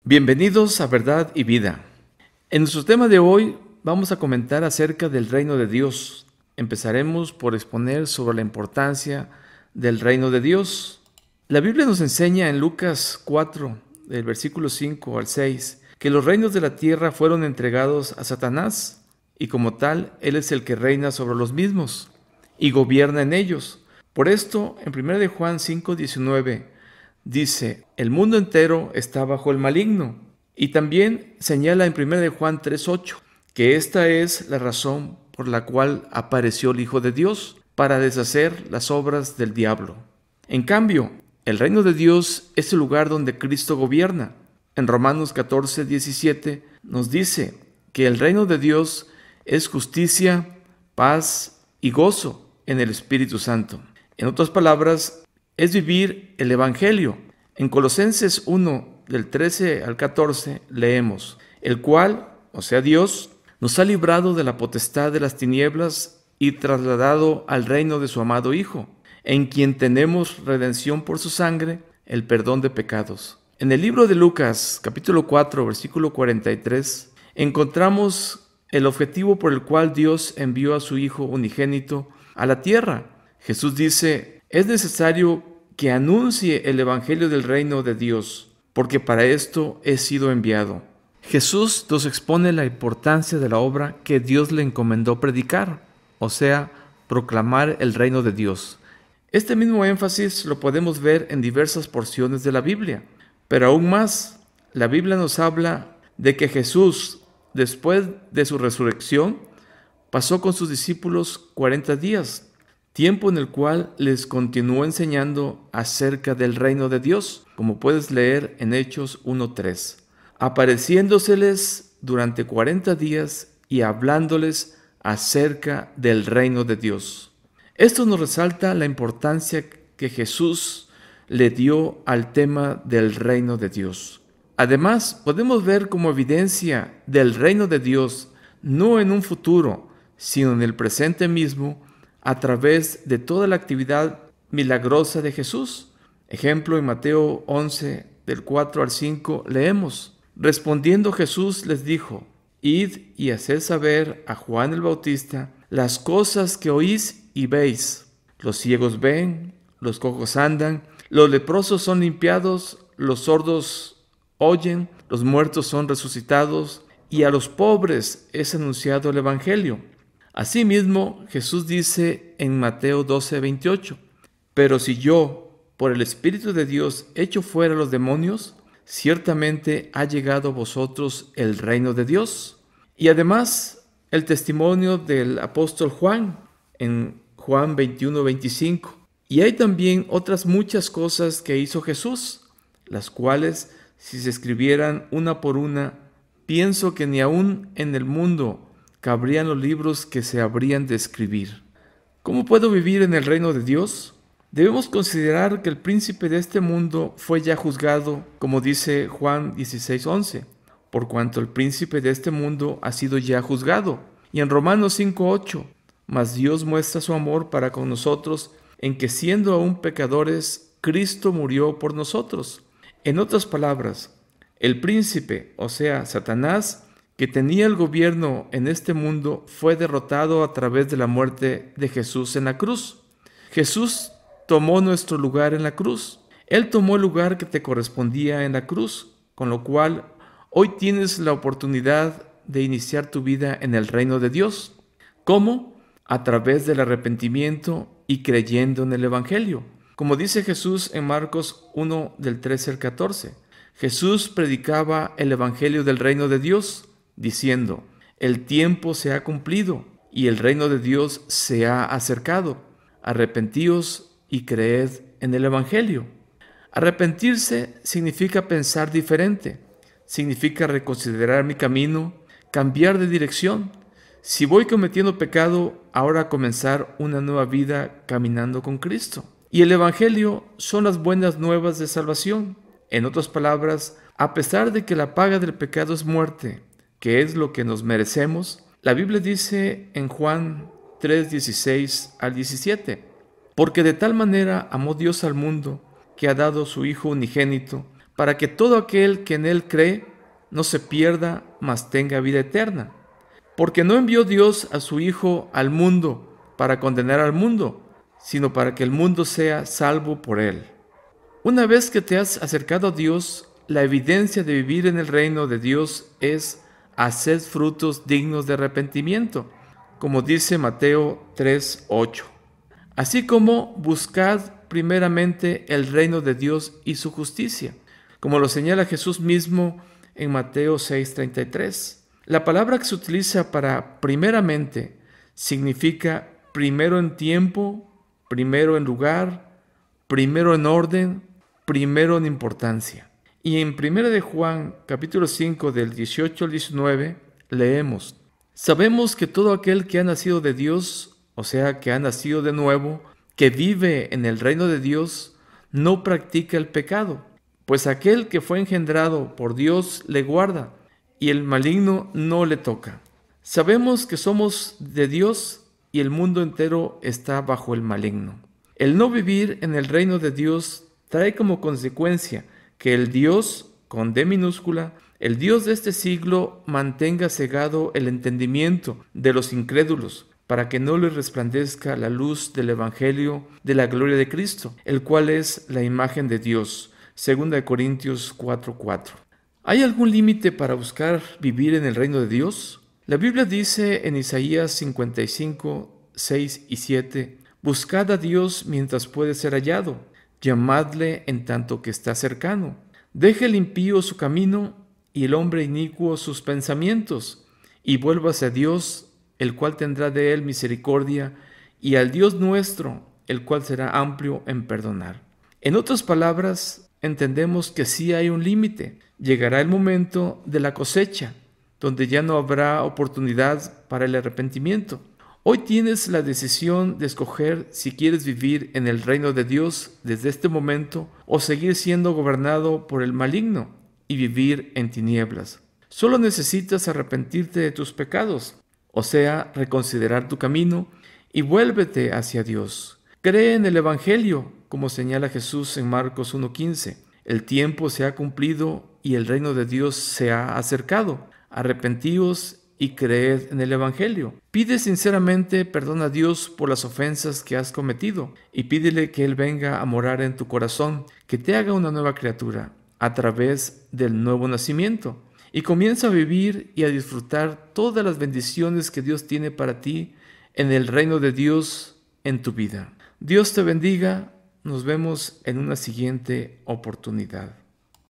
Bienvenidos a Verdad y Vida. En nuestro tema de hoy vamos a comentar acerca del reino de Dios. Empezaremos por exponer sobre la importancia del reino de Dios. La Biblia nos enseña en Lucas 4, del versículo 5 al 6, que los reinos de la tierra fueron entregados a Satanás, y como tal, él es el que reina sobre los mismos y gobierna en ellos. Por esto, en 1 de Juan 5:19, dice, el mundo entero está bajo el maligno. Y también señala en 1 de Juan 3:8, que esta es la razón por la cual apareció el Hijo de Dios, para deshacer las obras del diablo. En cambio, el reino de Dios es el lugar donde Cristo gobierna. En Romanos 14:17 nos dice que el reino de Dios es justicia, paz y gozo en el Espíritu Santo. En otras palabras, es vivir el Evangelio. En Colosenses 1, del 13 al 14, leemos, el cual, o sea Dios, nos ha librado de la potestad de las tinieblas y trasladado al reino de su amado Hijo, en quien tenemos redención por su sangre, el perdón de pecados. En el libro de Lucas, capítulo 4, versículo 43, encontramos el objetivo por el cual Dios envió a su Hijo unigénito a la tierra. Jesús dice, es necesario que anuncie el evangelio del reino de Dios, porque para esto he sido enviado. Jesús nos expone la importancia de la obra que Dios le encomendó predicar, o sea, proclamar el reino de Dios. Este mismo énfasis lo podemos ver en diversas porciones de la Biblia, pero aún más, la Biblia nos habla de que Jesús, después de su resurrección, pasó con sus discípulos 40 días, tiempo en el cual les continuó enseñando acerca del reino de Dios, como puedes leer en Hechos 1:3, apareciéndoseles durante 40 días y hablándoles acerca del reino de Dios. Esto nos resalta la importancia que Jesús le dio al tema del reino de Dios. Además, podemos ver como evidencia del reino de Dios, no en un futuro, sino en el presente mismo, a través de toda la actividad milagrosa de Jesús. Ejemplo, en Mateo 11, del 4 al 5, leemos, respondiendo Jesús les dijo, id y haced saber a Juan el Bautista las cosas que oís y veis. Los ciegos ven, los cojos andan, los leprosos son limpiados, los sordos oyen, los muertos son resucitados, y a los pobres es anunciado el evangelio. Asimismo, Jesús dice en Mateo 12:28, pero si yo, por el Espíritu de Dios, echo fuera los demonios, ciertamente ha llegado a vosotros el reino de Dios. Y además, el testimonio del apóstol Juan, en Juan 21:25. Y hay también otras muchas cosas que hizo Jesús, las cuales, si se escribieran una por una, pienso que ni aún en el mundo cabrían los libros que se habrían de escribir. ¿Cómo puedo vivir en el reino de Dios? Debemos considerar que el príncipe de este mundo fue ya juzgado, como dice Juan 16:11, por cuanto el príncipe de este mundo ha sido ya juzgado. Y en Romanos 5:8, mas Dios muestra su amor para con nosotros en que siendo aún pecadores, Cristo murió por nosotros. En otras palabras, el príncipe, o sea, Satanás, que tenía el gobierno en este mundo, fue derrotado a través de la muerte de Jesús en la cruz. Jesús tomó nuestro lugar en la cruz. Él tomó el lugar que te correspondía en la cruz, con lo cual hoy tienes la oportunidad de iniciar tu vida en el reino de Dios. ¿Cómo? A través del arrepentimiento y creyendo en el Evangelio. Como dice Jesús en Marcos 1, del 13 al 14, Jesús predicaba el Evangelio del reino de Dios, diciendo, el tiempo se ha cumplido y el reino de Dios se ha acercado. Arrepentíos y creed en el Evangelio. Arrepentirse significa pensar diferente, significa reconsiderar mi camino, cambiar de dirección. Si voy cometiendo pecado, ahora comenzar una nueva vida caminando con Cristo. Y el Evangelio son las buenas nuevas de salvación. En otras palabras, a pesar de que la paga del pecado es muerte, que es lo que nos merecemos, la Biblia dice en Juan 3:16 al 17, porque de tal manera amó Dios al mundo, que ha dado su Hijo unigénito, para que todo aquel que en él cree no se pierda, mas tenga vida eterna. Porque no envió Dios a su Hijo al mundo para condenar al mundo, sino para que el mundo sea salvo por él. Una vez que te has acercado a Dios, la evidencia de vivir en el reino de Dios es hacer frutos dignos de arrepentimiento, como dice Mateo 3:8. Así como buscad primeramente el reino de Dios y su justicia, como lo señala Jesús mismo en Mateo 6:33. La palabra que se utiliza para primeramente significa primero en tiempo, primero en lugar, primero en orden, primero en importancia. Y en 1 de Juan, capítulo 5, del 18 al 19, leemos: Sabemos que todo aquel que ha nacido de Dios, o sea, que ha nacido de nuevo, que vive en el reino de Dios, no practica el pecado, pues aquel que fue engendrado por Dios le guarda, y el maligno no le toca. Sabemos que somos de Dios y el mundo entero está bajo el maligno. El no vivir en el reino de Dios trae como consecuencia que el Dios, con D minúscula, el Dios de este siglo mantenga cegado el entendimiento de los incrédulos, para que no les resplandezca la luz del Evangelio de la gloria de Cristo, el cual es la imagen de Dios. 2 Corintios 4:4. ¿Hay algún límite para buscar vivir en el reino de Dios? La Biblia dice en Isaías 55:6 y 7: Buscad a Dios mientras puede ser hallado, llamadle en tanto que está cercano. Deje el impío su camino y el hombre inicuo sus pensamientos, y vuélvase a Dios, el cual tendrá de él misericordia, y al Dios nuestro, el cual será amplio en perdonar. En otras palabras, entendemos que sí hay un límite. Llegará el momento de la cosecha, donde ya no habrá oportunidad para el arrepentimiento. Hoy tienes la decisión de escoger si quieres vivir en el reino de Dios desde este momento o seguir siendo gobernado por el maligno y vivir en tinieblas. Solo necesitas arrepentirte de tus pecados, o sea, reconsiderar tu camino y vuélvete hacia Dios. Cree en el Evangelio, como señala Jesús en Marcos 1:15. El tiempo se ha cumplido y el reino de Dios se ha acercado. Arrepentíos y creed en el Evangelio. Pide sinceramente perdón a Dios por las ofensas que has cometido y pídele que Él venga a morar en tu corazón, que te haga una nueva criatura a través del nuevo nacimiento y comienza a vivir y a disfrutar todas las bendiciones que Dios tiene para ti en el reino de Dios en tu vida. Dios te bendiga. Nos vemos en una siguiente oportunidad.